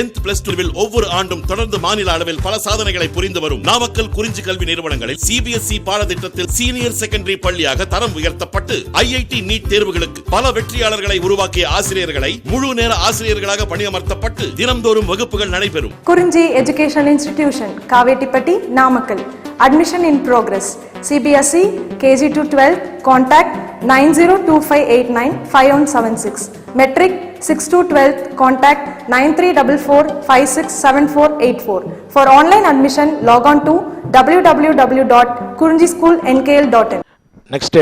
10th plus 2வில் ஒவ்வொரு ஆண்டும் தொடர்ந்து மாநில அளவில் பல சாதனைகளை புரிந்து வரும் நாமக்கல் குறிஞ்சி கல்வி நிறுவனங்களில் CBSE பாடத்திட்டத்தில் சீனியர் செகண்டரி பள்ளியாக தரம் உயர்த்தப்பட்டு IIT நீட் தேர்வுகளுக்கு பல வெற்றியாளர்களை உருவாக்கிய ஆசிரியர்களை முழு நேர ஆசிரியர்களாக பணியமர்த்தப்பட்டு தினம்தோறும் வகுப்புகள் நடைபெறும். குறிஞ்சி educational institution, Kavettipatti, Namakkal. Admission in progress. CBSE KG to 12. Contact 9025895176. Metric 6 to 12. Contact 9344567484. For online admission, log on to www.kurinjischoolnkl.in. Next,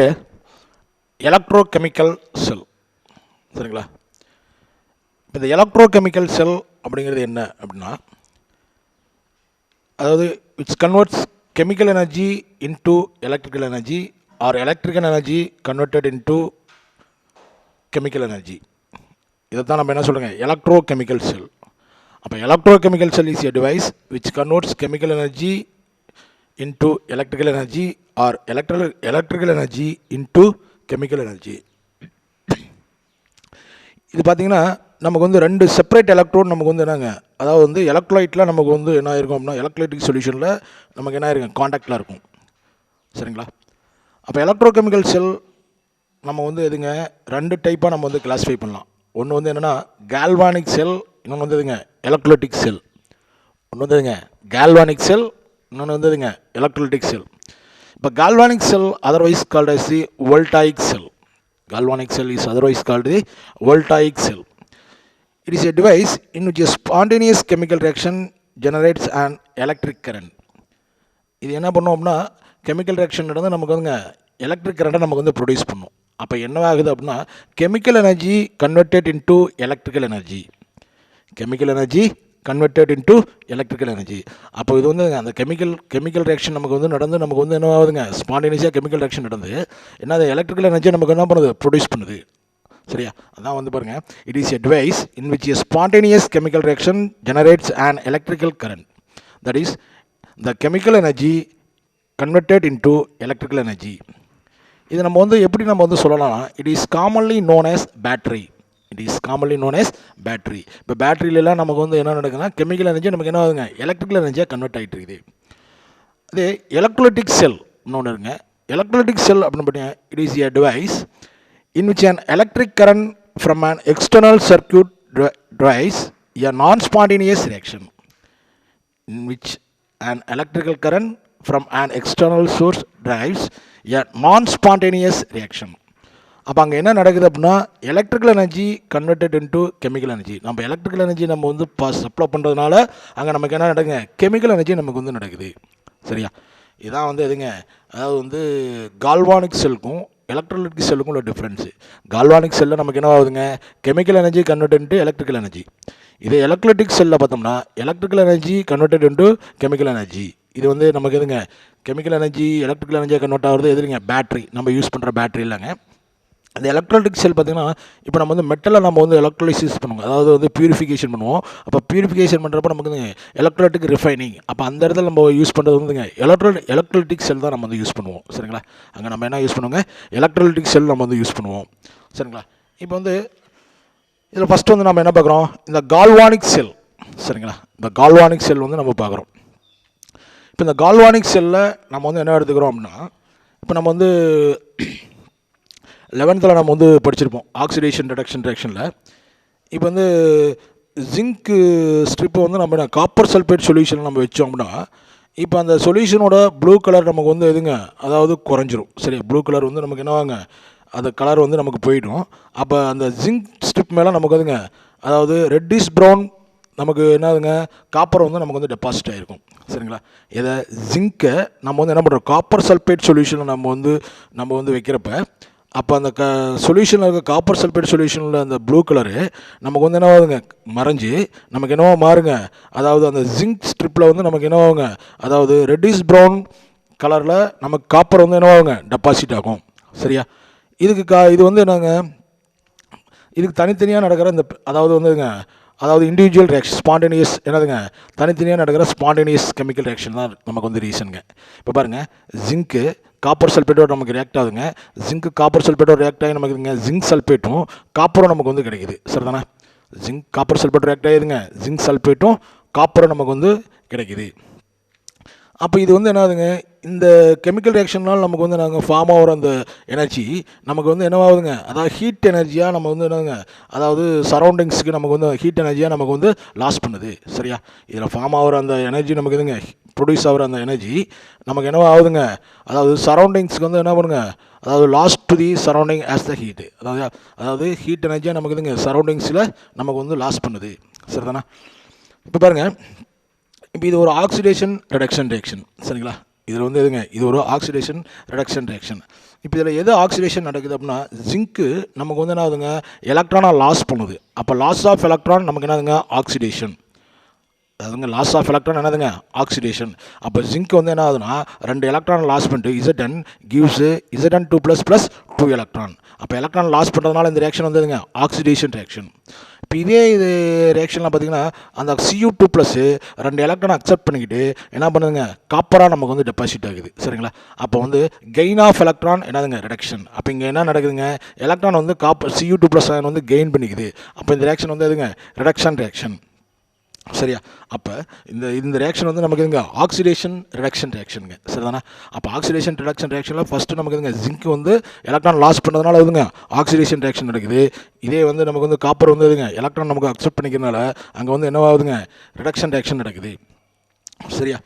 electrochemical cell. சரிங்களா? இந்த electrochemical cell அப்படிங்கிறது என்ன அப்படின்னா, அதாவது which converts chemical energy into electrical energy or electrical energy converted into chemical energy. இதைத்தான் நம்ம என்ன சொல்லுங்க, electrochemical cell. அப்போ electrochemical cell is a device which converts chemical energy into electrical energy or electrical energy into chemical energy. இது பார்த்தீங்கன்னா நமக்கு வந்து ரெண்டு செப்பரேட் எலக்ட்ரோட் நமக்கு வந்து என்னங்க, அதாவது வந்து எலக்ட்ரோலைட்டில் நமக்கு வந்து என்ன ஆயிருக்கும் அப்படின்னா எலக்ட்ரோலைட்டிக் சொல்யூஷனில் நமக்கு என்ன ஆயிருக்கும், காண்டாக்டில் இருக்கும். சரிங்களா? அப்போ எலக்ட்ரோகெமிக்கல் செல் நம்ம வந்து எதுங்க ரெண்டு டைப்பாக நம்ம வந்து கிளாஸிஃபை பண்ணலாம். ஒன்று வந்து என்னென்னா கேல்வானிக் செல், இன்னொன்று வந்து எதுங்க எலக்ட்ரோலைட்டிக் செல். ஒன்று வந்து எதுங்க கேல்வானிக் செல், இன்னொன்று வந்து எதுங்க எலக்ட்ரோலைட்டிக் செல். இப்போ galvanic cell otherwise called as the voltaic cell. Galvanic cell is otherwise called the voltaic cell. It is a device in which a spontaneous chemical reaction generates an electric current. இது என்ன பண்ணோம் அப்படின்னா chemical reaction நடந்து நமக்கு வந்துங்க electric கரண்ட்டை நமக்கு வந்து ப்ரொடியூஸ் பண்ணும். அப்போ என்னவாகுது அப்படின்னா chemical energy converted into electrical energy. Chemical energy converted into electrical energy. அப்போ இது வந்து அந்த கெமிக்கல் ரியாக்ஷன் நமக்கு வந்து நடந்து நமக்கு வந்து என்ன ஆகுதுங்க, ஸ்பான்டேனியஸாக கெமிக்கல் ரியாக்ஷன் நடந்து என்ன எலக்ட்ரிக்கல் எனர்ஜி நமக்கு என்ன பண்ணுது, ப்ரொடியூஸ் பண்ணுது. சரியா? அதான் வந்து பாருங்கள், it is a device in which a spontaneous chemical reaction generates and electrical current. That is the chemical energy converted into electrical energy. இது நம்ம வந்து எப்படி நம்ம வந்து சொல்லலாம், it is commonly known as battery. It is commonly known as battery. இப்போ பேட்டரியிலலாம் நமக்கு வந்து என்ன நடக்குதுன்னா கெமிக்கல் எனர்ஜி நமக்கு என்ன ஆகுதுங்க, எலக்ட்ரிக்கல் எனர்ஜியாக கன்வெர்ட் ஆகிட்டு இருக்குது. அதே எலக்ட்ரோலைட்டிக் செல் இன்னொன்று இருங்க. எலக்ட்ரோலைட்டிக் செல் அப்படின்னு பார்த்தீங்கன்னா it is a device in which an electric current from an external circuit drives a non-spontaneous reaction. In which an electrical current from an external source drives a non-spontaneous reaction. அப்போ அங்கே என்ன நடக்குது அப்படின்னா electrical energy converted into chemical energy. நம்ம electrical energy நம்ம வந்து supply பண்ணுறதுனால அங்கே நமக்கு என்ன நடக்குங்க, கெமிக்கல் எனர்ஜி நமக்கு வந்து நடக்குது. சரியா? இதான் வந்து எதுங்க, அதாவது வந்து கால்வானிக் செல்லுக்கும் எலக்ட்ரோலைட்டிக் செல்லுக்கும் உள்ள டிஃப்ரென்ஸு. கால்வானிக் செல்லில் நமக்கு என்ன ஆகுதுங்க, chemical energy converted into electrical energy. இதே எலக்ட்ரோலைட்டிக் செல்லில் பார்த்தோம்னா electrical energy converted into chemical energy. இது வந்து நமக்கு எதுங்க கெமிக்கல் எனர்ஜி எலக்ட்ரிக்கல் எனர்ஜியாக கன்வெர்ட் ஆகிறது எதுங்க, பேட்டரி, நம்ம யூஸ் பண்ணுற பேட்டரி இல்லைங்க. அந்த எலக்ட்ரோலைட்டிக் செல் பார்த்திங்கன்னா இப்போ நம்ம வந்து மெட்டலை நம்ம வந்து எலக்ட்ரோலைசிஸ் பண்ணுவோம், அதாவது வந்து பியூரிஃபிகேஷன் பண்ணுவோம். அப்போ பியூரிஃபிகேஷன் பண்ணுறப்ப நமக்கு வந்து எலக்ட்ரோலைட்டிக் ரிஃபைனிங். அப்போ அந்த இடத்துல நம்ம யூஸ் பண்ணுறது வந்துங்க எலக்ட்ரோலைட்டிக் செல் தான் நம்ம வந்து யூஸ் பண்ணுவோம். சரிங்களா? அங்கே நம்ம என்ன யூஸ் பண்ணுவோங்க, எலக்ட்ரோலைட்டிக் செல் நம்ம வந்து யூஸ் பண்ணுவோம். சரிங்களா? இப்போ வந்து இதில் ஃபஸ்ட்டு வந்து நம்ம என்ன பார்க்குறோம், இந்த கால்வானிக் செல். சரிங்களா? இந்த கால்வானிக் செல் வந்து நம்ம பார்க்குறோம். இப்போ இந்த கால்வானிக் செல்லில் நம்ம வந்து என்ன எடுத்துக்கிறோம் அப்படின்னா, இப்போ நம்ம வந்து 11th நம்ம வந்து படிச்சிருப்போம் ஆக்சிடேஷன் ரிடக்ஷன் ரியாக்ஷனில். இப்போ வந்து ஜிங்க் ஸ்ட்ரிப்பை வந்து நம்ம காப்பர் சல்ஃபேட் சொல்யூஷன் நம்ம வச்சோம் அப்படின்னா இப்போ அந்த சொல்யூஷனோட ப்ளூ கலர் நமக்கு வந்து எதுங்க, அதாவது குறைஞ்சிரும். சரி, ப்ளூ கலர் வந்து நமக்கு என்னவாங்க, அந்த கலர் வந்து நமக்கு போயிடும். அப்போ அந்த ஜிங்க் ஸ்ட்ரிப் மேலே நமக்கு எதுங்க, அதாவது ரெட்டிஷ் ப்ரௌன் நமக்கு என்னதுங்க, காப்பர் வந்து நமக்கு வந்து டெபாசிட் ஆகிருக்கும். சரிங்களா? இதை ஜிங்கை நம்ம வந்து என்ன பண்ணுறோம், காப்பர் சல்ஃபேட் சொல்யூஷனில் நம்ம வந்து வைக்கிறப்ப அப்போ அந்த சொல்யூஷனில் இருக்க காப்பர் சல்ஃபேட் சொல்யூஷனில் அந்த ப்ளூ கலரு நமக்கு வந்து என்னவாகுங்க, மறைஞ்சு நமக்கு என்னவோ மாறுங்க, அதாவது அந்த ஜிங்க் ஸ்ட்ரிப்பில் வந்து நமக்கு என்னவாகுங்க, அதாவது ரெட்டிஷ் ப்ரௌன் கலரில் நமக்கு காப்பர் வந்து என்னவாகுங்க, டெபாசிட் ஆகும். சரியா? இது வந்து என்னங்க, இதுக்கு தனித்தனியாக நடக்கிற இந்த அதாவது வந்துங்க, அதாவது இண்டிவிஜுவல் ரியாக்ஷன் ஸ்பான்டேனியஸ் என்னதுங்க, தனித்தனியாக நடக்கிற ஸ்பான்டேனியஸ் கெமிக்கல் ரியாக்ஷன் தான் நமக்கு வந்து ரீசனுங்க. இப்போ பாருங்கள், ஜிங்க்கு காப்பர் சல்ஃபேட்டோட நமக்கு ரியாக்ட் ஆகுதுங்க. ஜிங்க்கு காப்பர் சல்ஃபேட்டோட ரியாக்ட் ஆகி நமக்கு ஜிங்க் சல்ஃபேட்டும் காப்பரும் நமக்கு வந்து கிடைக்குது. சரிதானே? ஜிங்க் காப்பர் சல்ஃபேட் ரியாக்ட் ஆகிடுதுங்க, ஜிங்க் சல்ஃபேட்டும் காப்பரும் நமக்கு வந்து கிடைக்குது. அப்போ இது வந்து என்னாகுதுங்க, இந்த கெமிக்கல் ரியாக்ஷனால் நமக்கு வந்து நாங்கள் ஃபார்ம் ஆகிற அந்த எனர்ஜி நமக்கு வந்து என்னவாகுதுங்க, அதாவது ஹீட் எனர்ஜியாக நம்ம வந்து என்னதுங்க, அதாவது சரௌண்டிங்ஸுக்கு நமக்கு வந்து ஹீட் எனர்ஜியாக நமக்கு வந்து லாஸ் பண்ணுது. சரியா, இதில் ஃபார்ம் ஆகிற அந்த எனர்ஜி நமக்கு இதுங்க ப்ரொடியூஸ் ஆகிற அந்த எனர்ஜி நமக்கு என்னவா ஆகுதுங்க, அதாவது சரௌண்டிங்ஸுக்கு வந்து என்ன பண்ணுங்க, அதாவது last to the surrounding as the heat, அதாவது ஹீட் எனர்ஜியாக நமக்கு இதுங்க சரௌண்டிங்ஸில் நமக்கு வந்து லாஸ் பண்ணுது. சரிதானா? இப்போ பாருங்கள், இப்போ இது ஒரு ஆக்சிடேஷன் ரிடக்ஷன் ரியாக்ஷன். சரிங்களா, இதில் வந்து எதுங்க, இது ஒரு ஆக்சிடேஷன் ரிடக்ஷன் ரியாக்ஷன். இப்போ இதில் எது ஆக்சிடேஷன் நடக்குது அப்படின்னா, ஜிங்க்கு நமக்கு வந்து என்ன ஆகுதுங்க, எலக்ட்ரானாக லாஸ் பண்ணுது. அப்போ லாஸ் ஆஃப் எலக்ட்ரான் நமக்கு என்னதுங்க, ஆக்சிடேஷன். அதாவதுங்க லாஸ் ஆஃப் எலக்ட்ரான் என்னதுங்க, ஆக்சிடேஷன். அப்போ ஜிங்க் வந்து என்ன ஆகுதுன்னா 2 எலக்ட்ரான் லாஸ் பண்ணிட்டு Zn கிவ்ஸ் Zn2 + 2 எலக்ட்ரான். அப்போ எலக்ட்ரான் லாஸ் பண்ணுறதுனால இந்த ரியாக்ஷன் வந்து ஆக்சிடேஷன் ரியாக்ஷன். இப்போ இதே இது ரியாக்ஷன்லாம் பார்த்தீங்கன்னா அந்த Cu2 + 2 எலக்ட்ரான் அக்செப்ட் பண்ணிக்கிட்டு என்ன பண்ணுதுங்க, காப்பராக நமக்கு வந்து டெபாசிட் ஆகுது. சரிங்களா, அப்போ வந்து கெயின் ஆஃப் எலக்ட்ரான் என்னதுங்க, ரிடக்ஷன். அப்போ இங்கே என்ன நடக்குதுங்க, எலக்ட்ரான் வந்து Cu2 + வந்து கெயின் பண்ணிக்குது. அப்போ இந்த ரியாக்ஷன் வந்து எதுங்க, ரிடக்ஷன் ரியாக்ஷன். சரியா, அப்போ இந்த ரியாக்ஷன் வந்து நமக்கு இதுங்க ஆக்சிடேஷன் ரிடக்ஷன் ரியாக்ஷனுங்க. சரிதானா? அப்போ ஆக்சிடேஷன் ரிடக்ஷன் ரியாக்ஷனில் ஃபஸ்ட்டு நமக்கு இதுங்க ஜிங்க் வந்து எலக்ட்ரான் லாஸ் பண்ணுறதுனால இதுங்க ஆக்சிடேஷன் ரியாக்ஷன் நடக்குது. இதே வந்து நமக்கு வந்து காப்பர் வந்து இதுங்க எலக்ட்ரான் நமக்கு அக்செப்ட் பண்ணிக்கிறதுனால அங்கே வந்து என்னவாகுதுங்க, ரிடக்ஷன் ரியாக்ஷன் நடக்குது. சரியா,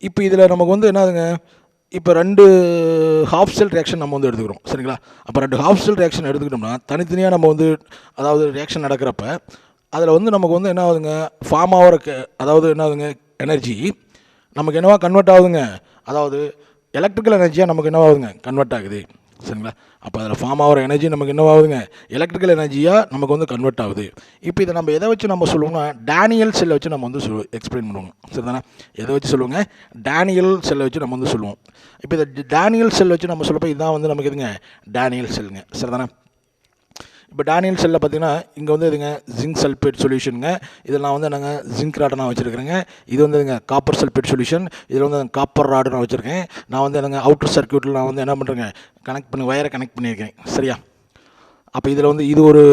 இப்போ இதில் நமக்கு வந்து என்னதுங்க, இப்போ 2 ஹாஃப் செல் ரியாக்ஷன் நம்ம வந்து எடுத்துக்கிறோம். சரிங்களா, அப்போ 2 ஹாஃப் செல் ரியாக்ஷன் எடுத்துக்கிட்டோம்னா தனித்தனியாக நம்ம வந்து அதாவது ரியாக்ஷன் நடக்கிறப்ப அதில் வந்து நமக்கு வந்து என்ன ஆகுதுங்க, ஃபார்ம் ஆகிற அதாவது என்ன ஆகுதுங்க, எனர்ஜி நமக்கு என்னவா கன்வெர்ட் ஆகுதுங்க, அதாவது எலக்ட்ரிக்கல் எனர்ஜியாக நமக்கு என்னவாகுதுங்க, கன்வெர்ட் ஆகுது. சரிங்களா, அப்போ அதில் ஃபார்ம் ஆகிற எனர்ஜி நமக்கு என்னவாகுதுங்க, எலக்ட்ரிக்கல் எனர்ஜியாக நமக்கு வந்து கன்வெர்ட் ஆகுது. இப்போ இதை நம்ம எதை வச்சு நம்ம சொல்லுவோம்னா டேனியல் செல்லை வச்சு நம்ம வந்து எக்ஸ்பிளைன் பண்ணுவோம். சரிதானே, எதை வச்சு சொல்லுவோங்க, டேனியல் செல்லை வச்சு நம்ம வந்து சொல்லுவோம். இப்போ இதை டேனியல் செல் வச்சு நம்ம சொல்லப்போ இதுதான் வந்து நமக்கு எதுங்க, டேனியல் செல்லுங்க. சரிதானே, இப்போ டேனியல் செல்லில் பார்த்தீங்கன்னா இங்கே வந்து இதுங்க ஜிங்க் சல்ஃபேட் சொல்யூஷனுங்க. இதில் நான் வந்து நாங்கள் ஜிங்க் ராடை நான் வச்சுருக்கிறேங்க. இது வந்து இதுங்க காப்பர் சல்ஃபேட் சொல்யூஷன். இதில் வந்து காப்பர் ராடு நான் வச்சுருக்கேன். நான் வந்து எனக்கு அவுட்டர் சர்க்யூட்டில் நான் வந்து என்ன பண்ணுறேங்க, கனெக்ட் பண்ணி வயரை கனெக்ட் பண்ணியிருக்கேன். சரியா, அப்போ இதில் வந்து இது ஒரு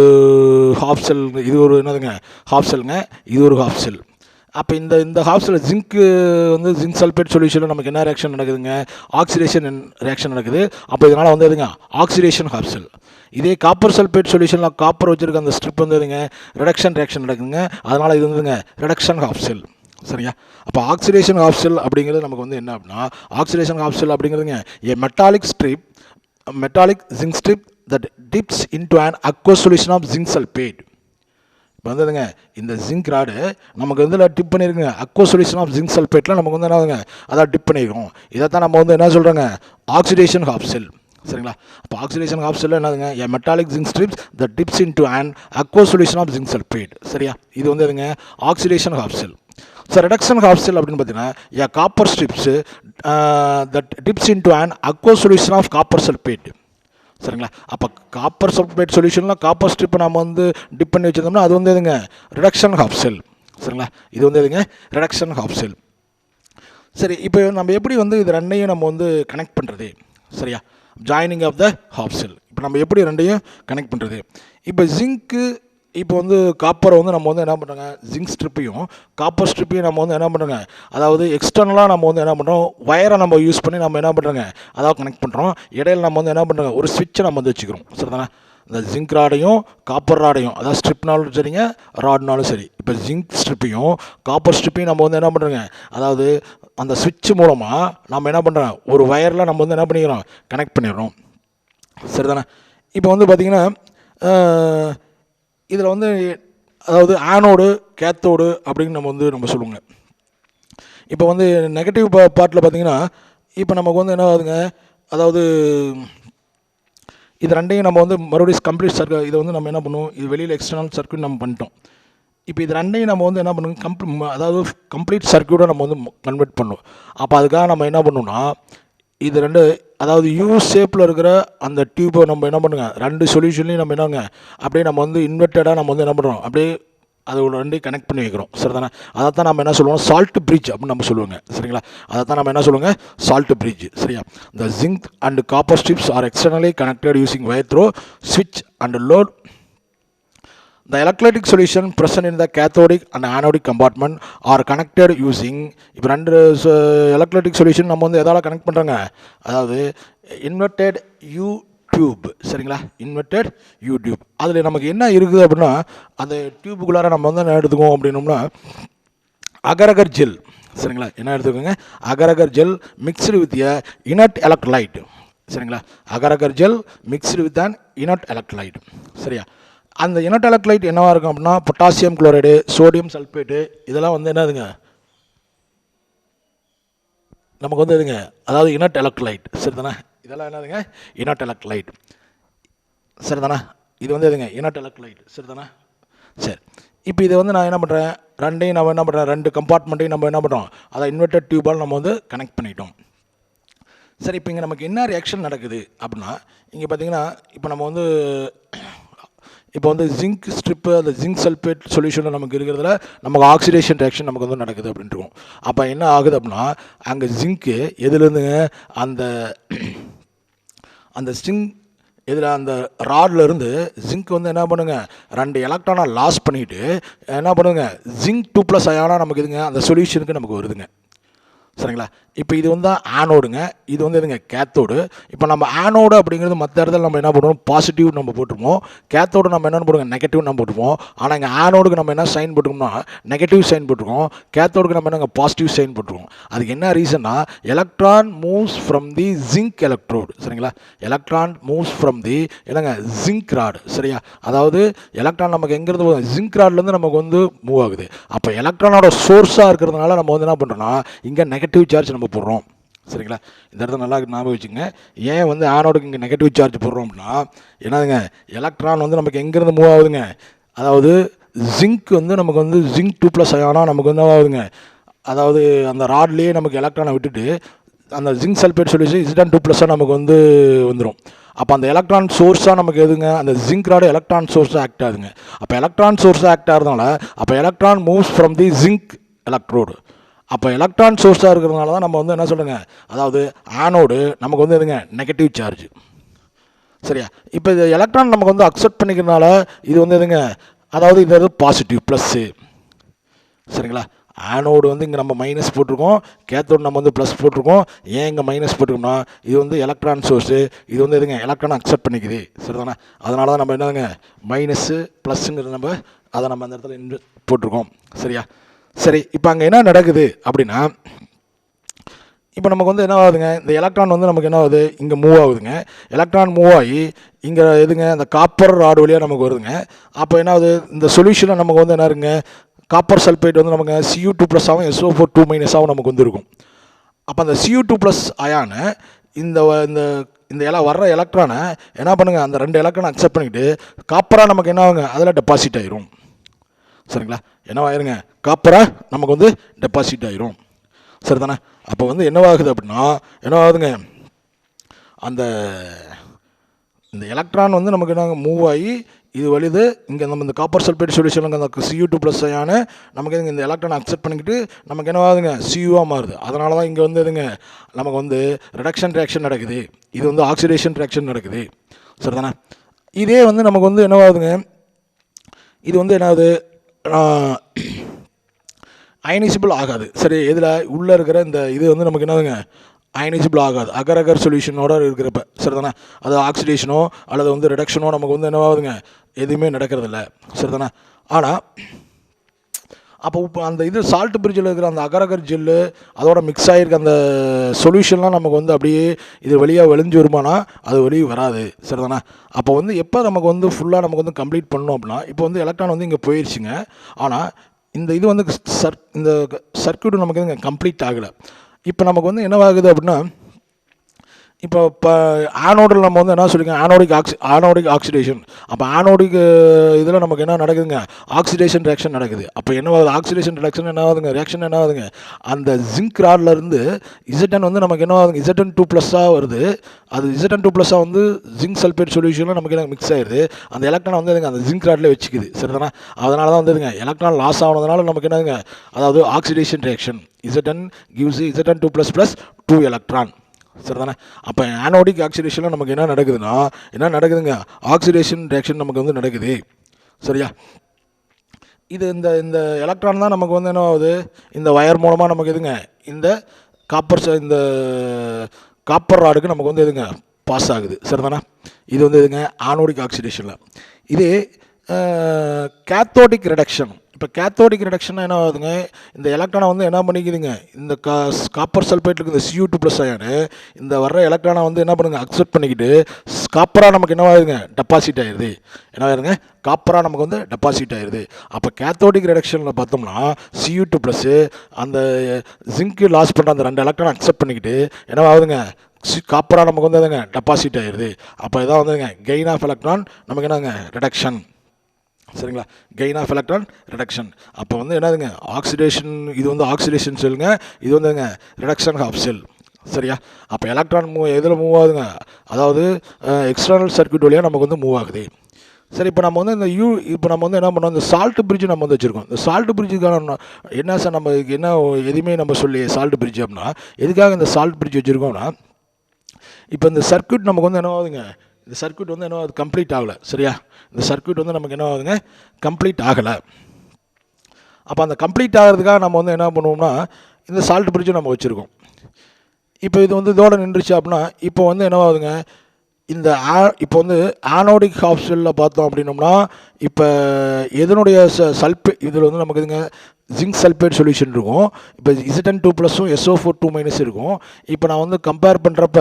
ஹாஃப் செல், இது ஒரு என்னதுங்க ஹாஃப் செல்லுங்க, இது ஒரு ஹாஃப் செல். அப்போ இந்த ஹாஃப் செல் ஜிங்க்கு வந்து ஜிங்க் சல்ஃபேட் சொல்யூஷனில் நமக்கு என்ன ரியாக்ஷன் நடக்குதுங்க, ஆக்சிடேஷன் ரியாக்ஷன் நடக்குது. அப்போ இதனால் வந்து எதுங்க ஆக்சிடேஷன் ஹாஃப் செல். இதே காப்பர் சல்ஃபேட் சொல்யூஷனில் காப்பர் வச்சுருக்க அந்த ஸ்ட்ரிப் வந்து எதுங்க ரிடக்ஷன் ரியாக்ஷன் நடக்குதுங்க. அதனால் இது வந்துங்க ரிடக்ஷன் ஹாஃப் செல். சரியா, அப்போ ஆக்சிடேஷன் ஹாஃப் செல் அப்படிங்கிறது நமக்கு வந்து என்ன அப்படின்னா, ஆக்சிடேஷன் ஹாஃப் செல் அப்படிங்கிறதுங்க a metallic zinc strip that dips into an aqueous solution of zinc sulphate. இப்போ வந்துங்க இந்த ஜிங்க் ராடு நமக்கு வந்து டிப் பண்ணியிருக்குங்க அக்வஸ் சொல்யூஷன் ஆஃப் ஜிங்க் சல்ஃபேட்டில் நமக்கு வந்து என்னதுங்க அதான் டிப் பண்ணியிருக்கோம். இதைத்தான் நம்ம வந்து என்ன சொல்கிறோங்க, ஆக்சிடேஷன் ஹாஃப் செல். சரிங்களா, அப்போ ஆக்சிடேஷன் ஹாஃப் செல்லில் என்னதுங்க a metallic zinc strips the dips into an aqueous solution of zinc sulphate. சரியா, இது வந்து எதுங்க oxidation half cell. So reduction half cell அப்படின்னு பார்த்தீங்கன்னா a copper strips that dips into an aqueous solution of copper sulphate. சரிங்களா, அப்போ copper sulphate சொல்யூஷனில் copper ஸ்ட்ரிப்பை நம்ம வந்து டிப் பண்ணி வச்சுருந்தோம்னா அது வந்து எதுங்க ரிடக்ஷன் ஹாஃப் செல். சரிங்களா, இது வந்து எதுங்க ரிடக்ஷன் ஹாஃப் செல். சரி, இப்போ நம்ம எப்படி வந்து இது ரெண்டையும் நம்ம வந்து கனெக்ட் பண்ணுறது, சரியா, ஜாயினிங் ஆஃப் த ஹாஃப் செல். இப்போ நம்ம எப்படி ரெண்டையும் கனெக்ட் பண்ணுறது, இப்போ ஜிங்க்கு இப்போ வந்து காப்பரை வந்து நம்ம வந்து என்ன பண்ணுறோங்க, ஜிங்க் ஸ்ட்ரிப்பையும் காப்பர் ஸ்ட்ரிப்பையும் நம்ம வந்து என்ன பண்ணுறோங்க, அதாவது எக்ஸ்டர்னலாக நம்ம வந்து என்ன பண்ணுறோம், வயரை நம்ம யூஸ் பண்ணி நம்ம என்ன பண்ணுறோங்க, அதாவது கனெக்ட் பண்ணுறோம். இடையில நம்ம வந்து என்ன பண்ணுறோங்க, ஒரு ஸ்விட்சை நம்ம வந்து வச்சுக்கிறோம். சரிதானே, இந்த ஜிங்க் ராடையும் காப்பர் ராடையும், அதாவது ஸ்ட்ரிப்னாலும் சரிங்க ராட்னாலும் சரி, இப்போ ஜிங்க் ஸ்ட்ரிப்பையும் காப்பர் ஸ்ட்ரிப்பையும் நம்ம வந்து என்ன பண்ணுறோங்க, அதாவது அந்த ஸ்விட்ச் மூலமாக நம்ம என்ன பண்ணுறோம், ஒரு வயரில் நம்ம வந்து என்ன பண்ணிக்கிறோம், கனெக்ட் பண்ணிடுறோம். சரிதானே, இப்போ வந்து பார்த்திங்கன்னா இதில் வந்து அதாவது ஆனோடு கேத்தோடு அப்படின்னு நம்ம சொல்லுவோங்க. இப்போ வந்து நெகட்டிவ் பார்ட்டில் பார்த்திங்கன்னா இப்போ நமக்கு வந்து என்ன ஆகுதுங்க, அதாவது இது ரெண்டையும் நம்ம வந்து மறுபடியும் கம்ப்ளீட் சர்க்கியூட், இதை வந்து நம்ம என்ன பண்ணுவோம், இது வெளியில் எக்ஸ்டர்னல் சர்க்கியூட் நம்ம பண்ணிட்டோம். இப்போ இது ரெண்டையும் நம்ம வந்து என்ன பண்ணுவோம், அதாவது கம்ப்ளீட் சர்க்கியூட்டை நம்ம வந்து கன்வெர்ட் பண்ணுவோம். அப்போ அதுக்காக நம்ம என்ன பண்ணுவோம்னா இது ரெண்டு, அதாவது யூ ஷேப்பில் இருக்கிற அந்த டியூப்பை நம்ம என்ன பண்ணுங்க, 2 சொல்யூஷன்லையும் நம்ம என்னங்க அப்படியே நம்ம வந்து இன்வெர்ட்டடாக நம்ம வந்து என்ன பண்ணுறோம், அப்படியே அதை ரெண்டையும் கனெக்ட் பண்ணி வைக்கிறோம். சரிதானே, அதைத்தான் நம்ம என்ன சொல்லுவோம், சால்ட் பிரிட்ஜ் அப்படின்னு நம்ம சொல்லுவோங்க. சரிங்களா, அதைத்தான் நம்ம என்ன சொல்லுவோங்க, சால்ட் பிரிட்ஜ். சரியா, the zinc and copper strips are externally connected using wire through ஸ்விட்ச் and load. The electrolytic solution present in the cathodic and anodic compartment are connected using இப்போ ரெண்டு electrolytic solution நம்ம வந்து எதால கனெக்ட் பண்ணுறாங்க, அதாவது inverted you tube, சரிங்களா, inverted you tube. அதில் நமக்கு என்ன இருக்குது அப்படின்னா, அந்த டியூபுக்குள்ளார நம்ம வந்து என்ன எடுத்துக்கோம் அப்படின்னோம்னா அகரகர் ஜெல், சரிங்களா, என்ன எடுத்துக்கோங்க, agar agar gel mixed with a inert electrolyte, சரிங்களா, agar agar gel mixed with an inert electrolyte, சரியா. அந்த இனட் எலக்ட்ரோலைட் என்னவாக இருக்கும் அப்படின்னா பொட்டாசியம் குளோரைடு, சோடியம் சல்ஃபேட்டு, இதெல்லாம் வந்து என்னதுங்க நமக்கு வந்து எதுங்க, அதாவது இனட் எலக்ட்ரோலைட், சரிதானே, இதெல்லாம் என்னதுங்க இனட் எலக்ட்ரோலைட், சரிதானே, இது வந்து எதுங்க இனட் எலக்ட்ரோலைட், சரிதானே. சரி, இப்போ இதை வந்து நான் என்ன பண்ணுறேன், ரெண்டையும் நம்ம என்ன பண்ணுறேன், ரெண்டு கம்பார்ட்மெண்ட்டையும் நம்ம என்ன பண்ணுறோம், அதை இன்வெர்டட் டியூபால் நம்ம வந்து கனெக்ட் பண்ணிட்டோம். சரி, இப்போ இங்கே நமக்கு என்ன ரியாக்ஷன் நடக்குது அப்படின்னா, இங்கே பார்த்தீங்கன்னா இப்போ நம்ம வந்து இப்போ வந்து ஜிங்க் ஸ்ட்ரிப்பு, அந்த ஜிங்க் சல்ஃபேட் சொல்யூஷனில் நமக்கு இருக்கிறதுல நமக்கு ஆக்சிடேஷன் ரியாக்ஷன் நமக்கு வந்து நடக்குது அப்படின்ட்டுருவோம். அப்போ என்ன ஆகுது அப்படின்னா, அங்கே ஜிங்க்கு எதுலேருந்துங்க, அந்த அந்த ஜிங்க் இதில் அந்த ராட்லேருந்து ஜிங்க் வந்து என்ன பண்ணுங்க, ரெண்டு எலக்ட்ரானாக லாஸ் பண்ணிவிட்டு என்ன பண்ணுங்க, ஜிங்க் 2+ அயானாக நமக்கு இதுங்க அந்த சொல்யூஷனுக்கு நமக்கு வருதுங்க, சரிங்களா. இப்போ இது வந்து ஆனோடுங்க, இது வந்து எதுங்க கேத்தோடு. இப்போ நம்ம ஆனோடு அப்படிங்கிறது மற்ற இடத்துல நம்ம என்ன பண்ணுவோம், பாசிட்டிவ் நம்ம போட்டுருவோம், கேத்தோடு நம்ம என்ன போடுவோம், நெகட்டிவ் நம்ம போட்டுருவோம். ஆனால் இங்கே ஆனோடுக்கு நம்ம என்ன சைன் போட்டுருக்கோம்னா நெகட்டிவ் சைன் போட்டிருக்கோம், கேத்தோடுக்கு நம்ம என்னங்க பாசிட்டிவ் சைன் போட்டுருவோம். அதுக்கு என்ன ரீசன்னா, electron moves from the zinc electrode, சரிங்களா, எலக்ட்ரான் மூவ்ஸ் ஃப்ரம் தி என்னங்க ஜிங்க் ராடு, சரியா. அதாவது எலக்ட்ரான் நமக்கு எங்கேருந்து போகுது, ஜிங்க் ராட்லேருந்து நமக்கு வந்து மூவ் ஆகுது. அப்போ எலக்ட்ரானோட சோர்ஸாக இருக்கிறதுனால நம்ம வந்து என்ன பண்ணுறோம்னா இங்கே நெகட்டிவ் சார்ஜ் நம்ம போடுறோம், சரிங்களா. இந்த இடத்துல நல்லா ஞாபகம் வச்சுங்க, ஏன் வந்து ஆனோடுக்கு இங்கே நெகட்டிவ் சார்ஜ் போடுறோம் அப்படின்னா, என்னதுங்க எலக்ட்ரான் வந்து நமக்கு எங்கேருந்து மூவ் ஆகுதுங்க, அதாவது ஜிங்க் வந்து நமக்கு வந்து ஜிங்க் 2+ அயானா நமக்கு வந்து ஆகுதுங்க, அதாவது அந்த ராட்லேயே நமக்கு எலக்ட்ரானை விட்டுட்டு அந்த ஜிங்க் சல்ஃபேட் சொல்யூஷன் Z2+ நமக்கு வந்து வந்துடும். அப்போ அந்த எலக்ட்ரான் சோர்ஸாக நமக்கு எதுங்க, அந்த ஜிங்க் ராடு எலக்ட்ரான் சோர்ஸாக ஆக்ட் ஆகுதுங்க. அப்போ எலக்ட்ரான் சோர்ஸாக ஆக்ட் ஆகிறதுனால அப்போ electron moves from the zinc electrode. அப்போ எலக்ட்ரான் சோர்ஸாக இருக்கிறதுனால தான் நம்ம வந்து என்ன சொல்லுங்க, அதாவது ஆனோடு நமக்கு வந்து எதுங்க நெகட்டிவ் சார்ஜ், சரியா. இப்போ இது எலக்ட்ரான் நமக்கு வந்து அக்செப்ட் பண்ணிக்கிறதுனால இது வந்து எதுங்க, அதாவது இது வந்து பாசிட்டிவ் ப்ளஸ்ஸு, சரிங்களா. ஆனோடு வந்து இங்கே நம்ம மைனஸ் போட்டிருக்கோம், கேத்தோடு நம்ம வந்து ப்ளஸ் போட்டிருக்கோம். ஏன் இங்கே மைனஸ் போட்டிருக்கோம்னா இது வந்து எலக்ட்ரான் சோர்ஸு, இது வந்து எதுங்க எலக்ட்ரான் அக்செப்ட் பண்ணிக்குது, சரிதானே. அதனால தான் நம்ம என்னதுங்க மைனஸ்ஸு ப்ளஸ்ஸுங்கிறது நம்ம அதை நம்ம அந்த இடத்துல போட்டிருக்கோம், சரியா. சரி, இப்போ அங்கே என்ன நடக்குது அப்படின்னா, இப்போ நமக்கு வந்து என்ன ஆகுதுங்க, இந்த எலக்ட்ரான் வந்து நமக்கு என்ன ஆகுது, இங்கே மூவ் ஆகுதுங்க, எலக்ட்ரான் மூவ் ஆகி இங்கே எதுங்க இந்த காப்பர் ராடு வழியாக நமக்கு வருதுங்க. அப்போ என்ன ஆகுது, இந்த சொல்யூஷனில் நமக்கு வந்து என்ன இருக்குங்க, காப்பர் சல்ஃபேட் வந்து நமக்கு Cu2+ ஆகும், SO4 2- ஆகும் நமக்கு வந்து இருக்கும். அப்போ அந்த Cu2+ அயானை இந்த இந்த இந்த வர்ற எலக்ட்ரானை என்ன பண்ணுங்க, அந்த ரெண்டு எலக்ட்ரானை அக்செப்ட் பண்ணிக்கிட்டு காப்பராக நமக்கு என்ன ஆகுங்க, அதில் டெபாசிட் ஆயிரும், சரிங்களா. என்னவாயிருங்க, காப்பராக நமக்கு வந்து டெபாசிட் ஆயிரும், சரிதானே. அப்போ வந்து என்னவாகுது அப்படின்னா, என்னவாகுதுங்க, அந்த இந்த எலக்ட்ரான் வந்து நமக்கு என்ன மூவ் ஆகி இது வழிது இங்கே நம்ம இந்த காப்பர் சல்ஃபேட் சொல்யூஷனுக்கு அந்த Cu2+ அயானு நமக்கு இந்த எலக்ட்ரானை அக்செப்ட் பண்ணிக்கிட்டு நமக்கு என்னவாகுதுங்க Cuவாக மாறுது. அதனால தான் இங்கே வந்து எதுங்க நமக்கு வந்து ரிடக்ஷன் ரியாக்ஷன் நடக்குது, இது வந்து ஆக்சிடேஷன் ரியாக்ஷன் நடக்குது, சரிதானே. இதே வந்து நமக்கு வந்து என்னவாகுதுங்க, இது வந்து என்னாகுது அயனைசபிள் ஆகாது, சரி. இதில் உள்ளே இருக்கிற இந்த இது வந்து நமக்கு என்னதுங்க அயனைசபிள் ஆகாது அகரகர் சொல்யூஷனோட இருக்கிறப்ப, சரிதானே. அது ஆக்சிடேஷனோ அல்லது வந்து ரிடக்ஷனோ நமக்கு வந்து என்னவாகுதுங்க எதுவுமே நடக்கிறதில்ல, சரிதானே. ஆனால் அப்போ இப்போ அந்த இது சால்ட் பிரிட்ஜில் இருக்கிற அந்த அகரகர் ஜெல்லு அதோட மிக்ஸ் ஆகிருக்க அந்த சொல்யூஷன்லாம் நமக்கு வந்து அப்படியே இது வழியாக வெளிஞ்சு வருமானா அது வெளியே வராது, சரிதானே. அப்போ வந்து எப்போ நமக்கு வந்து ஃபுல்லாக நமக்கு வந்து கம்ப்ளீட் பண்ணோம் அப்படின்னா, இப்போ வந்து எலக்ட்ரான் வந்து இங்கே போயிடுச்சுங்க, ஆனால் இந்த இது வந்து இந்த சர்க்யூட் நமக்கு இங்கே கம்ப்ளீட் ஆகலை. இப்போ நமக்கு வந்து என்னவாகுது அப்படின்னா, இப்போ ஆனோடில் நம்ம வந்து என்ன சொல்லிங்க, ஆனோடிக் ஆக்சிடேஷன். அப்போ ஆனோடிக் இதில் நமக்கு என்ன நடக்குதுங்க, ஆக்சிடேஷன் ரியாக்ஷன் நடக்குது. அப்போ என்ன ஆகுது, ஆக்சிடேஷன் ரியாக்ஷன் என்ன ஆகுதுங்க, ரியாக்ஷன் என்ன ஆகுதுங்க, அந்த ஜிங்க் ராட்லேருந்து Zn வந்து நமக்கு என்ன ஆகுதுங்க Zn2+ வருது. அது Zn2+ வந்து ஜிங்க் சல்ஃபேட் சொல்யூஷனில் நமக்கு என்ன மிக்ஸ் ஆயிடுது. அந்த எலக்ட்ரான் வந்து அந்த ஜிங்க் ராட்லேயே வச்சுக்குது, சரிதானே. அதனால தான் வந்துங்க எலக்ட்ரான் லாஸ் ஆனதுனால நமக்கு என்னதுங்க, அதாவது oxidation reaction Zn gives Zn2+ 2 electron, சரிதானே. அப்போ ஆனோடிக் ஆக்சிடேஷனில் நமக்கு என்ன நடக்குதுன்னா, என்ன நடக்குதுங்க, ஆக்சிடேஷன் ரியாக்ஷன் நமக்கு வந்து நடக்குது, சரியா? இது இந்த இந்த எலக்ட்ரான் தான் நமக்கு வந்து என்ன ஆகுது, இந்த வயர் மூலமாக நமக்கு எதுங்க இந்த இந்த காப்பர் ராடுக்கு நமக்கு வந்து எதுங்க பாஸ் ஆகுது. சரிதானே? இது வந்து எதுங்க ஆனோடிக் ஆக்சிடேஷனில். இது கேத்தோடிக் ரிடக்ஷன். இப்போ கேத்தோடிக் ரிடக்ஷன் என்ன ஆகுதுங்க, இந்த எலக்ட்ரானை வந்து என்ன பண்ணிக்குதுங்க, இந்த காப்பர் சல்ஃபேட்டுக்கு இந்த Cu2+ அயானு இந்த வர்ற எலக்ட்ரானை வந்து என்ன பண்ணுங்க அக்செப்ட் பண்ணிக்கிட்டு காப்பராக நமக்கு என்ன ஆகுதுங்க டெபாசிட் ஆயிடுது. என்ன ஆகுதுங்க, காப்பராக நமக்கு வந்து டெபாசிட் ஆயிடுது. அப்போ கேத்தோடிக் ரிடக்ஷனில் பார்த்தோம்னா Cu2+ அந்த ஜிங்க்கு லாஸ் பண்ணுற அந்த 2 எலக்ட்ரானை அக்செப்ட் பண்ணிக்கிட்டு என்ன ஆகுதுங்க காப்பராக நமக்கு வந்து அதுங்க டெபாசிட் ஆயிடுது. அப்போ இதான் வந்துங்க கெயின் ஆஃப் எலக்ட்ரான் நமக்கு என்னங்க ரிடக்ஷன். சரிங்களா? Gain of electron reduction. அப்போ வந்து என்னதுங்க ஆக்சிடேஷன், இது வந்து ஆக்சிடேஷன் செல்லுங்க, இது வந்துங்க ரிடக்ஷன் ஆஃப் செல். சரியா? அப்போ எலக்ட்ரான் எதில் மூவ் ஆகுதுங்க, அதாவது எக்ஸ்டர்னல் சர்க்யூட் வழியாக நமக்கு வந்து மூவ் ஆகுது. சரி, இப்போ நம்ம வந்து இந்த இப்போ நம்ம வந்து என்ன பண்ணோம், இந்த சால்ட் பிரிட்ஜ் நம்ம வந்து வச்சுருக்கோம். இந்த சால்ட் பிரிட்ஜுக்கான என்ன சார் நம்ம என்ன எதுவுமே நம்ம சொல்லி சால்ட் பிரிட்ஜ் அப்படின்னா எதுக்காக இந்த சால்ட் பிரிட்ஜ் வச்சுருக்கோம்னா, இப்போ இந்த சர்க்யூட் நமக்கு வந்து என்ன ஆகுதுங்க, இந்த சர்க்யூட் வந்து என்ன ஆகுது கம்ப்ளீட் ஆகலை. சரியா? இந்த சர்க்யூட் வந்து நமக்கு என்ன ஆகுதுங்க கம்ப்ளீட் ஆகலை. அப்போ அந்த கம்ப்ளீட் ஆகிறதுக்காக நம்ம வந்து என்ன பண்ணுவோம்னா இந்த சால்ட் பிரிட்ஜை நம்ம வச்சுருக்கோம். இப்போ இது வந்து இதோட நின்றுச்சு அப்படின்னா இப்போ வந்து என்ன ஆகுதுங்க, இந்த இப்போ வந்து ஆனோடிக் ஹாஃப் செல்லில் பார்த்தோம் அப்படின்னோம்னா இப்போ எதனுடைய இதில் வந்து நமக்கு இதுங்க ஜிங்க் சல்ஃபேட் சொல்யூஷன் இருக்கும். இப்போ Zn2+ம் SO4 இருக்கும். இப்போ நான் வந்து கம்பேர் பண்ணுறப்ப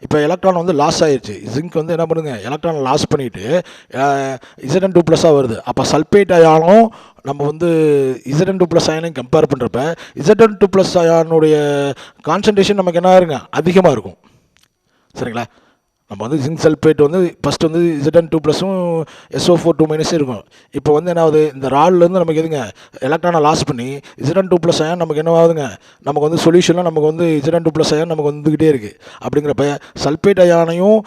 இப்போ எலக்ட்ரான் வந்து லாஸ் ஆயிடுச்சு. ஜிங்க் வந்து என்ன பண்ணுங்க எலக்ட்ரான் லாஸ் பண்ணிவிட்டு Zn2+ வருது. அப்போ சல்ஃபேட் அயானும் நம்ம வந்து Zn2+ அயானையும் கம்பேர் பண்ணுறப்ப Zn2+ அயானுடைய கான்சன்ட்ரேஷன் நமக்கு என்ன ஆகுங்க அதிகமாக இருக்கும். சரிங்களா? நம்ம வந்து ஜிங்க் சல்ஃபேட் வந்து ஃபஸ்ட்டு வந்து Zn2+ம் SO4 இருக்கும். இப்போ வந்து என்ன ஆகுது, இந்த ராட்லேருந்து நமக்கு எதுங்க எலக்ட்ரானை லாஸ் பண்ணி Zn2+ அயான் நமக்கு என்ன ஆகுதுங்க, நமக்கு வந்து சொல்யூஷனில் நமக்கு வந்து Zn2+ அயான் நமக்கு வந்துக்கிட்டே இருக்குது. அப்படிங்கிறப்ப சல்ஃபேட் அயானையும்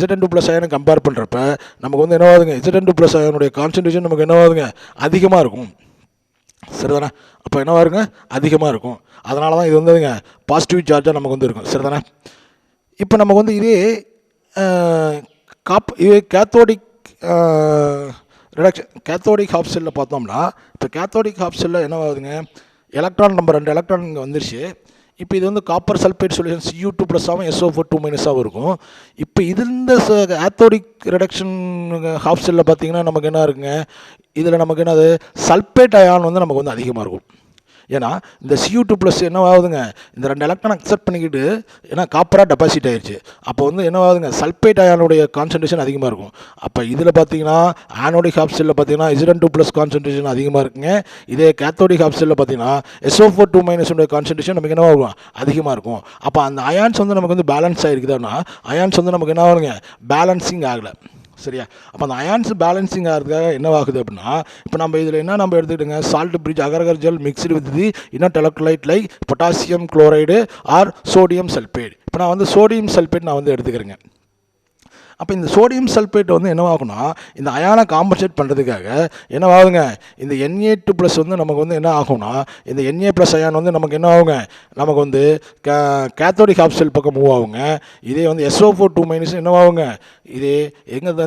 Zn2+ அயானை கம்பேர் பண்ணுறப்ப நமக்கு வந்து என்ன ஆகுதுங்க Zn2+ அயானுடைய கான்சன்ட்ரேஷன் நமக்கு என்ன ஆகுதுங்க அதிகமாக இருக்கும். சரிதானே? அப்போ என்ன ஆகுங்க அதிகமாக இருக்கும். அதனால தான் இது வந்துங்க பாசிட்டிவ் சார்ஜாக நமக்கு வந்து இருக்கும். சரிதானே? இப்போ நமக்கு வந்து இதே இது கேத்தோடிக் கேத்தோடிக் ஹாஃப் செல்லில் பார்த்தோம்னா இப்போ கேத்தோடிக் ஹாஃப் செல்லில் என்ன ஆகுதுங்க, எலக்ட்ரான் நம்ம 2 எலக்ட்ரான் இங்கே வந்துருச்சு. இப்போ இது வந்து காப்பர் சல்ஃபேட் சொல்யூஷன் Cu2+ஆகவும் SO4 இருக்கும். இப்போ இது இந்த கேத்தோடிக் ரிடக்ஷன் ஹாஃப் செல்லில் பார்த்தீங்கன்னா நமக்கு என்ன இருக்குங்க, இதில் நமக்கு என்னது சல்ஃபேட் அயான் வந்து நமக்கு வந்து அதிகமாக இருக்கும். ஏன்னா இந்த Cu2+ என்ன ஆகுதுங்க, இந்த 2 எலக்ட்ரான் அக்செப்ட் பண்ணிக்கிட்டு ஏன்னா காப்பராக டெபாசிட் ஆயிடுச்சு. அப்போ வந்து என்ன ஆகுதுங்க சல்ஃபேட் அயானுடைய கான்சன்ட்ரேஷன் அதிகமாக இருக்கும். அப்போ இதில் பார்த்தீங்கன்னா ஆனோடிக் ஹாஃப் செல்லில் பார்த்தீங்கன்னா Zn2+ கான்சன்ட்ரேஷன் அதிகமாக இருக்குங்க. இதே கேத்தோடிக் ஹாஃப் செல்லில் பார்த்தீங்கன்னா SO4 கான்சன்ட்ரேஷன் நமக்கு என்ன ஆகும் அதிகமாக இருக்கும். அப்போ அந்த அயான்ஸ் வந்து நமக்கு வந்து பேலன்ஸ் ஆகிருக்குதுன்னா அயான்ஸ் வந்து நமக்கு என்ன ஆகுங்க பேலன்சிங் ஆகலை. சரியா? அப்போ அந்த அயான்ஸ் பேலன்சிங் ஆகிறதுக்காக என்ன ஆகுது அப்படின்னா இப்போ நம்ம இதில் என்ன நம்ம எடுத்துக்கிட்டுங்க salt bridge agar gel mixed with the inert electrolyte like potassium chloride or sodium sulphate. இப்போ நான் வந்து சோடியம் சல்ஃபேட் நான் வந்து எடுத்துக்கிறேங்க. அப்போ இந்த சோடியம் சல்ஃபேட் வந்து என்னவாகும்னா இந்த அயானை காம்பன்சேட் பண்ணுறதுக்காக என்னவாகுங்க இந்த Na2+ வந்து நமக்கு வந்து என்ன ஆகும்னா இந்த Na+ அயான் வந்து நமக்கு என்ன ஆகுங்க நமக்கு வந்து கேத்தோடிக் ஹாஃப் செல் பக்கம் மூவ் ஆகுங்க. இதே வந்து SO4 என்னவாகுங்க இதே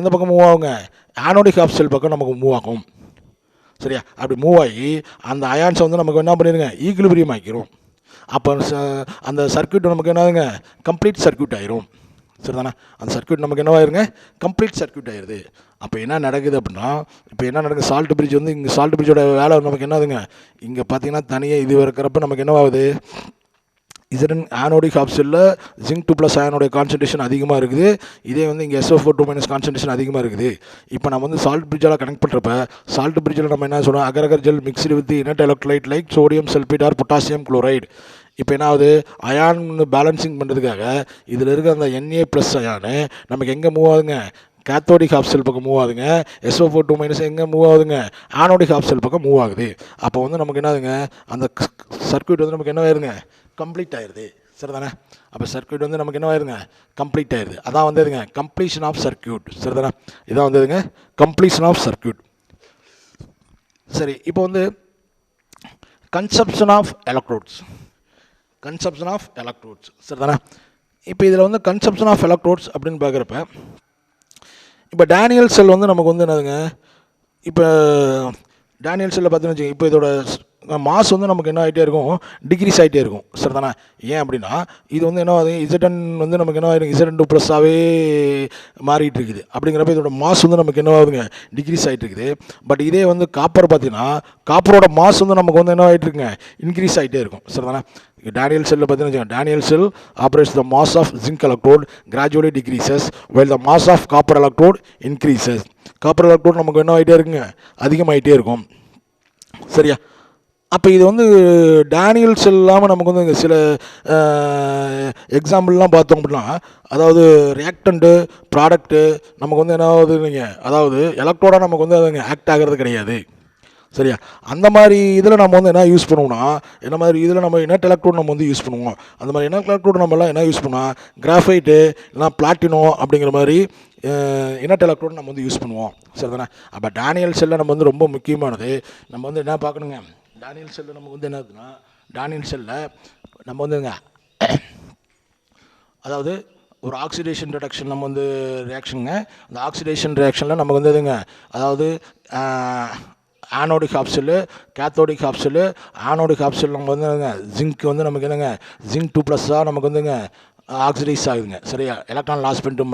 எந்த பக்கம் மூவ் ஆகுங்க ஆனோடிக் ஹாஃப் செல் பக்கம் நமக்கு மூவ் ஆகும். சரியா? அப்படி மூவ் ஆகி அந்த அயான்ஸை வந்து நமக்கு என்ன பண்ணிடுங்க ஈக்குலிபிரியம் ஆக்கிரும். அப்போ அந்த சர்க்யூட் நமக்கு என்னதுங்க கம்ப்ளீட் சர்க்யூட் ஆயிரும். சரிதானே? அந்த சர்க்யூட் நமக்கு என்னவாயிருங்க கம்ப்ளீட் சர்க்யூட் ஆயிடுது. அப்போ என்ன நடக்குது அப்படின்னா இப்போ என்ன நடக்குது சால்ட் பிரிட்ஜ் வந்து இங்கே சால்ட் பிரிட்ஜோட வேலை நமக்கு என்னதுங்க இங்கே பார்த்தீங்கன்னா தனியாக இது இருக்கிறப்ப நமக்கு என்னவாகுது ஆனோடிக் ஹாஃப் செல்லில் Zn2+ அயானோடைய கான்சன்ட்ரேஷன் அதிகமாக இருக்குது. இதே வந்து இங்கே SO4 கான்சன்ட்ரேஷன் அதிகமாக இருக்குது. இப்போ நம்ம வந்து சால்ட் பிரிட்ஜால் கனெக்ட் பண்ணுறப்ப சால்ட் பிரிட்ஜில் நம்ம என்ன சொல்கிறோம் agar gel mixed with inert electrolyte like sodium sulphate or potassium chloride. இப்போ என்ன ஆகுது அயான் பேலன்சிங் பண்ணுறதுக்காக இதில் இருக்க அந்த Na+ அயானு நமக்கு எங்கே மூவ் ஆகுதுங்க கேத்தோடிக் ஹாஃப் செல் பக்கம் மூவ் ஆகுதுங்க. SO4 எங்கே மூவ் ஆகுதுங்க ஆனோடிக் ஹாஃப் செல் பக்கம் மூவ் ஆகுது. அப்போ வந்து நமக்கு என்னதுங்க அந்த சர்க்யூட் வந்து நமக்கு என்ன ஆயிருங்க கம்ப்ளீட் ஆயிடுது. சரிதானே? அப்போ சர்க்யூட் வந்து நமக்கு என்ன ஆயிருங்க கம்ப்ளீட் ஆயிடுது. அதான் வந்து இதுங்க கம்ப்ளீஷன் ஆஃப் சர்க்யூட். சரிதானே? இதான் வந்து இதுங்க கம்ப்ளீஷன் ஆஃப் சர்க்யூட். சரி, இப்போ வந்து கன்சப்ஷன் ஆஃப் எலக்ட்ரோட்ஸ் சரிதானே? இப்போ இதில் வந்து கன்சப்ஷன் ஆஃப் எலக்ட்ரோட்ஸ் அப்படின்னு பார்க்குறப்ப இப்போ டேனியல் செல் வந்து நமக்கு வந்து என்னதுங்க இப்போ டேனியல் செல்லில் பார்த்தீங்கன்னு வச்சுக்கோங்க, இப்போ இதோட மாஸ் வந்து நமக்கு என்ன ஆகிட்டே இருக்கும், டிக்ரீஸ் ஆகிட்டே இருக்கும். சரி தானே? ஏன் அப்படின்னா இது வந்து என்ன ஆகுது, இசட்டன் வந்து நமக்கு என்ன ஆகிருக்கு, இசட்டன் ப்ளஸ்ஸாகவே மாறிட்டு இருக்குது. அப்படிங்கிறப்ப இதோட மாஸ் வந்து நமக்கு என்ன ஆகுதுங்க, டிக்ரீஸ் ஆகிட்டு இருக்குது. பட் இதே வந்து காப்பர் பார்த்தீங்கன்னா காப்பரோட மாஸ் வந்து நமக்கு வந்து என்ன ஆகிட்டு இருக்குங்க, இன்க்ரீஸ் ஆகிட்டே இருக்கும். சரி தானே? டேனியல் செல்லில் பார்த்தீங்கன்னா Daniell cell operates the mass of zinc electrode gradually decreases while the mass of copper electrode increases. Copper electrode நமக்கு என்ன ஆகிட்டே இருக்குங்க, அதிகமாகிட்டே இருக்கும். சரியா? அப்போ இது வந்து டேனியல் செல் இல்லாமல் நமக்கு வந்து சில எக்ஸாம்பிள்லாம் பார்த்தோம் அப்படின்னா, அதாவது ரியாக்டண்ட்டு ப்ராடக்ட்டு நமக்கு வந்து என்ன ஆகுதுங்க, அதாவது எலக்ட்ரோடாக நமக்கு வந்து அதுங்க ஆக்ட் ஆகிறது கிடையாது. சரியா? அந்த மாதிரி இதில் நம்ம வந்து என்ன யூஸ் பண்ணுவோம்னா, என்ன மாதிரி இதில் நம்ம இனட் எலக்ட்ரோட் நம்ம வந்து யூஸ் பண்ணுவோம். அந்த மாதிரி இனட் எலக்ட்ரோட் நம்மலாம் என்ன யூஸ் பண்ணுவோம், கிராஃபைட்டு இல்லைனா பிளாட்டினோ அப்படிங்கிற மாதிரி இனட் எலக்ட்ரோட் நம்ம வந்து யூஸ் பண்ணுவோம். சரி தானே? அப்போ டேனியல் செல்லில் நம்ம வந்து ரொம்ப முக்கியமானது நம்ம வந்து என்ன பார்க்கணுங்க, டேனியல் செல்லில் நமக்கு வந்து என்னதுன்னா, டேனியல் செல்லில் நம்ம வந்துங்க அதாவது ஒரு ஆக்சிடேஷன் ரிடக்ஷன் நம்ம வந்து ரியாக்ஷனுங்க. அந்த ஆக்சிடேஷன் ரியாக்ஷனில் நமக்கு வந்து இதுங்க, அதாவது ஆனோடிக் ஆப்செல்லு, கேத்தோடிக் ஆப்செல்லு. ஆனோடிக் ஆப்செல் நம்ம வந்து ஜிங்க் வந்து நமக்கு என்னங்க, ஜிங்க் 2+ நமக்கு வந்துங்க ஆக்சிடைஸ் ஆகுதுங்க. சரியா? எலக்ட்ரான் லாஸ் பண்ணிட்டு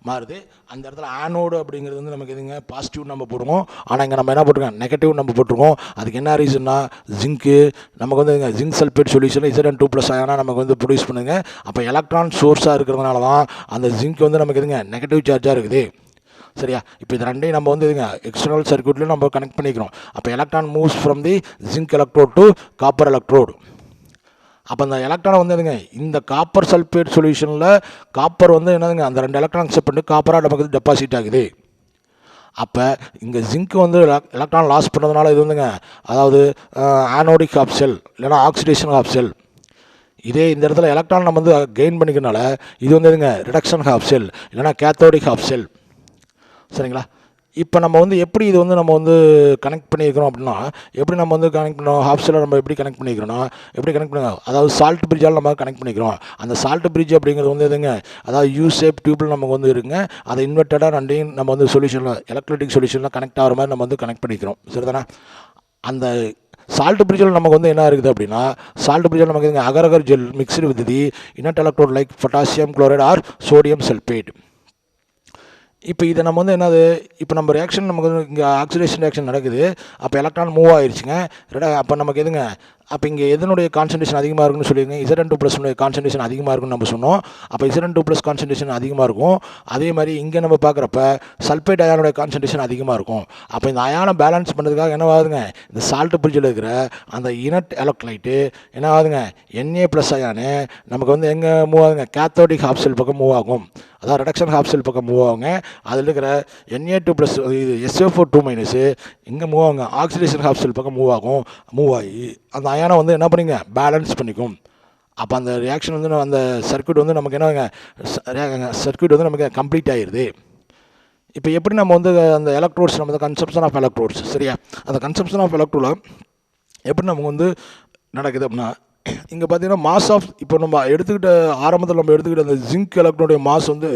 மாறுது. அந்த இடத்துல ஆனோடு அப்படிங்கிறது வந்து நமக்கு எதுங்க, பாசிட்டிவ் நம்ம போட்டுருவோம். ஆனால் இங்கே நம்ம என்ன போட்டிருக்கோம், நெகட்டிவ் நம்ம போட்டிருக்கோம். அதுக்கு என்ன ரீசன்னா, ஜிங்க்கு நமக்கு வந்து ஜிங்க் சல்பேட் சொல்யூஷனில் Zn2+ அயனாக நமக்கு வந்து ப்ரொடியூஸ் பண்ணுங்க. அப்போ எலக்ட்ரான் சோர்ஸாக இருக்கிறதுனால தான் அந்த ஜிங்க் வந்து நமக்கு எதுங்க, நெகட்டிவ் சார்ஜாக இருக்குது. சரியா? இப்போ இது ரெண்டையும் நம்ம வந்து இதுங்க எக்ஸ்டர்னல் சர்க்யூட்லேயும் நம்ம கனெக்ட் பண்ணிக்கிறோம். அப்போ electron moves from the zinc electrode to copper electrode. அப்போ அந்த எலக்ட்ரானை வந்து எதுங்க, இந்த காப்பர் சல்பேட் சொல்யூஷனில் காப்பர் வந்து என்னதுங்க, அந்த 2 எலக்ட்ரான் அக்செப்ட் பண்ணிட்டு காப்பராக நமக்கு வந்து டெபாசிட் ஆகுது. அப்போ இங்கே ஜிங்க் வந்து எலக்ட்ரான் லாஸ் பண்ணுறதுனால இது வந்துங்க, அதாவது ஆனோடிக் ஆப்செல் இல்லைனா ஆக்சிடேஷன் ஆப்செல். இதே இந்த இடத்துல எலக்ட்ரான் நம்ம வந்து கெயின் பண்ணிக்கிறனால இது வந்து எதுங்க, ரிடக்ஷன் ஆப்செல் இல்லைனா கேத்தோடிக் ஆப்செல். சரிங்களா? இப்போ நம்ம வந்து எப்படி இது வந்து நம்ம வந்து கனெக்ட் பண்ணியிருக்கிறோம் அப்படின்னா, எப்படி நம்ம வந்து கனெக்ட் பண்ணோம், ஹாப்ஸில் நம்ம எப்படி கனெக்ட் பண்ணிக்கிறோன்னா, எப்படி கனெக்ட் பண்ணுவோம், அதாவது சால்ட் பிரிட்ஜால் நம்ம கனெக்ட் பண்ணிக்கிறோம். அந்த சால்ட் பிரிட்ஜ் அப்படிங்கிறது வந்து எதுங்க, அதாவது யூ ஷேப் டியூப்பில் நமக்கு வந்து இருக்குங்க. அதை இன்வெர்ட்டடாக ரெண்டையும் நம்ம வந்து சொல்யூஷனில் எலக்ட்ரிக் சொல்யூஷனில் கனெக்ட் ஆகிற மாதிரி நம்ம வந்து கனெக்ட் பண்ணிக்கிறோம். சரிதானே? அந்த சால்ட் பிரிட்ஜில் நமக்கு வந்து என்ன இருக்குது அப்படின்னா, சால்ட் பிரிட்ஜில் நமக்கு எதுங்க, agar gel mixed with the inert electrode like potassium chloride or sodium sulphate. இப்போ இதை நம்ம வந்து என்னது, இப்போ நம்ம ரியாக்ஷன் நமக்கு வந்து இங்கே ஆக்சிடேஷன் ரியாக்ஷன் நடக்குது. அப்போ எலக்ட்ரான் மூவ் ஆயிடுச்சுங்க. அப்போ நமக்கு எதுங்க, அப்போ இங்கே எதனுடைய கான்சன்ட்ரேஷன் அதிகமாக இருக்குன்னு சொல்லியிருங்க, Zn2+ கான்சன்ட்ரேஷன் அதிகமாக இருக்குன்னு நம்ம சொன்னோம். அப்போ Zn2+ கான்சன்ட்ரேஷன் அதிகமாக இருக்கும். அதே மாதிரி இங்கே நம்ம பார்க்குறப்ப சல்பேட் அயானோட கான்சன்ட்ரேஷன் அதிகமாக இருக்கும். அப்போ இந்த அயானை பேலன்ஸ் பண்ணுறதுக்காக என்ன ஆகுதுங்க, இந்த சால்ட் பிரிட்ஜில் இருக்கிற அந்த இனட் எலக்ட்ரைட்டு என்ன ஆகுதுங்க, Na+ அயானு நமக்கு வந்து எங்கே மூவ் ஆகுதுங்க, கேத்தோடிக் ஆப்செல் பக்கம் மூவ் ஆகும். அதாவது ரிடக்ஷன் ஆப்செல் பக்கம் மூவ் ஆகுங்க. அதில் இருக்கிற Na2+ இது SO4 2- இங்கே மூவ் ஆகுங்க, ஆக்சிடேஷன் ஆப்செல் பக்கம் மூவ் ஆகி அந்த அயானை வந்து என்ன பண்ணிங்க, பேலன்ஸ் பண்ணிக்கும். அப்போ அந்த ரியாக்ஷன் வந்து அந்த சர்க்யூட் வந்து நமக்கு என்னங்க, சர்க்யூட் வந்து நமக்கு கம்ப்ளீட் ஆகிடுது. இப்போ எப்படி நம்ம வந்து அந்த எலக்ட்ரோட்ஸ் நம்ம கன்சப்ஷன் ஆஃப் எலக்ட்ரோட்ஸ், சரியா, அந்த கன்சப்ஷன் ஆஃப் எலக்ட்ரோடில் எப்படி நமக்கு வந்து நடக்குது அப்படின்னா, இங்கே பார்த்தீங்கன்னா மாஸ் ஆஃப், இப்போ நம்ம எடுத்துக்கிட்ட ஆரம்பத்தில் நம்ம எடுத்துக்கிட்ட அந்த ஜிங்க் எலக்ட்ரோனுடைய மாஸ் வந்து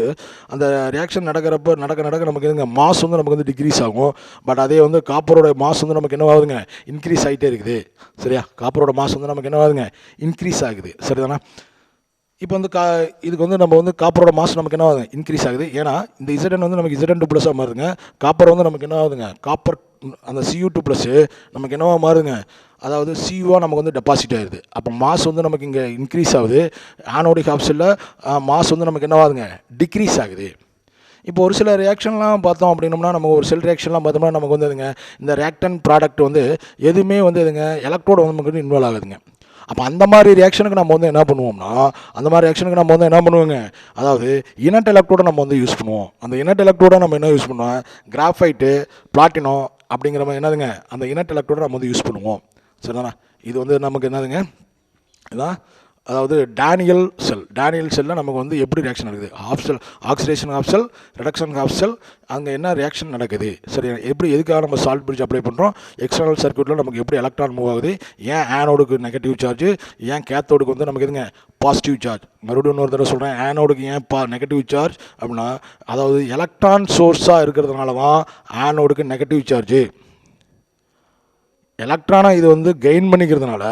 அந்த ரியாக்ஷன் நடக்கிறப்ப நடக்க நமக்கு எதுங்க, மாஸ் வந்து நமக்கு வந்து டிக்ரீஸ் ஆகும். பட் அதே வந்து காப்பரோட மாஸ் வந்து நமக்கு என்ன ஆகுதுங்க, இன்க்ரீஸ் ஆகிட்டே இருக்குது. சரியா? காப்பரோட மாஸ் வந்து நமக்கு என்ன ஆகுதுங்க, இன்க்ரீஸ் ஆகுது. சரிதானா? இப்போ வந்து இதுக்கு வந்து நம்ம வந்து காப்பரோட மாஸ் நமக்கு என்ன ஆகுது, இன்க்ரீஸ் ஆகுது. ஏன்னா இந்த Zn வந்து நமக்கு Zn2+ மாறுதுங்க. காப்பர் வந்து நமக்கு என்ன ஆகுதுங்க, காப்பர் அந்த Cu2+ நமக்கு என்னவா மாறுதுங்க, அதாவது Cu நமக்கு வந்து டெபாசிட் ஆகிடுது. அப்போ மாஸ் வந்து நமக்கு இங்கே இன்க்ரீஸ் ஆகுது. ஆனோடிக் ஆப்செல்லில் மாஸ் வந்து நமக்கு என்னவாகுதுங்க, டிக்ரீஸ் ஆகுது. இப்போ ஒரு சில ரியாக்ஷன்லாம் பார்த்தோம் அப்படின்னோம்னா, நம்ம ஒரு செல் ரியாக்ஷன்லாம் பார்த்தோம்னா நமக்கு வந்து இதுங்க, இந்த ரியாக்டன் ப்ராடக்ட் வந்து எதுவுமே வந்து இதுங்க எலக்ட்ரோடு வந்து நமக்கு இன்வால்வ் ஆகுதுங்க. அப்போ அந்த மாதிரி ரியாக்ஷனுக்கு நம்ம வந்து என்ன பண்ணுவோம்னா, அந்த மாதிரி ரியாக்ஷனுக்கு நம்ம வந்து என்ன பண்ணுவோங்க, அதாவது இனட் எலக்ட்ரோட நம்ம வந்து யூஸ் பண்ணுவோம். அந்த இனட் எலக்ட்ரோட நம்ம என்ன யூஸ் பண்ணுவோம், கிராஃபைட்டு பிளாட்டினோ அப்படிங்கிற மாதிரி என்னதுங்க, அந்த இனட் எலக்ட்ரோட நம்ம வந்து யூஸ் பண்ணுவோம். சரிதானா? இது வந்து நமக்கு என்னதுங்க, இதான் அதாவது டேனியல் செல்லில் நமக்கு வந்து எப்படி ரியாக்ஷன் நடக்குது, half cell oxidation half cell, reduction half cell, அங்கே என்ன ரியாக்ஷன் நடக்குது, சரி எப்படி எதுக்காக நம்ம சால்ட் பிரிட்ஜ் அப்ளை பண்ணுறோம், எக்ஸ்டர்னல் சர்க்யூட்டில் நமக்கு எப்படி எலக்ட்ரான் மூவ் ஆகுது, ஏன் ஆனோடுக்கு நெகட்டிவ் சார்ஜ், ஏன் கேத்தோடுக்கு வந்து நமக்கு எதுங்க பாசிட்டிவ் சார்ஜ். மறுபடியும் இன்னொரு தடவை சொல்கிறேன், ஆனோடுக்கு ஏன் நெகட்டிவ் சார்ஜ் அப்படின்னா, அதாவது எலக்ட்ரான் சோர்ஸாக இருக்கிறதுனால தான் ஆனோடுக்கு நெகட்டிவ் சார்ஜு. எலக்ட்ரானை இது வந்து கெயின் பண்ணிக்கிறதுனால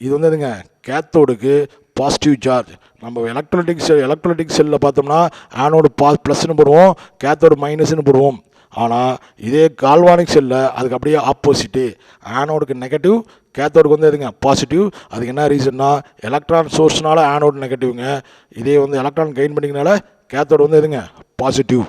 இது வந்து எதுங்க கேத்தோடுக்கு பாசிட்டிவ் சார்ஜ். நம்ம எலக்ட்ரோலைட்டிக் செல்லில் பார்த்தோம்னா ஆனோடு ப்ளஸ்ன்னு போடுவோம், கேத்தோடு மைனஸ்ன்னு போடுவோம். ஆனால் இதே கால்வானிக் செல்லில் அதுக்கு அப்படியே ஆப்போசிட்டு, ஆனோடுக்கு நெகட்டிவ், கேத்தோடுக்கு வந்து எதுங்க பாசிட்டிவ். அதுக்கு என்ன ரீசன்னா, எலக்ட்ரான் சோர்ஸ்னால ஆனோடு நெகட்டிவ்ங்க, இதே வந்து எலக்ட்ரான் கெயின் பண்ணிக்கனால கேத்தோடு வந்து எதுங்க பாசிட்டிவ்.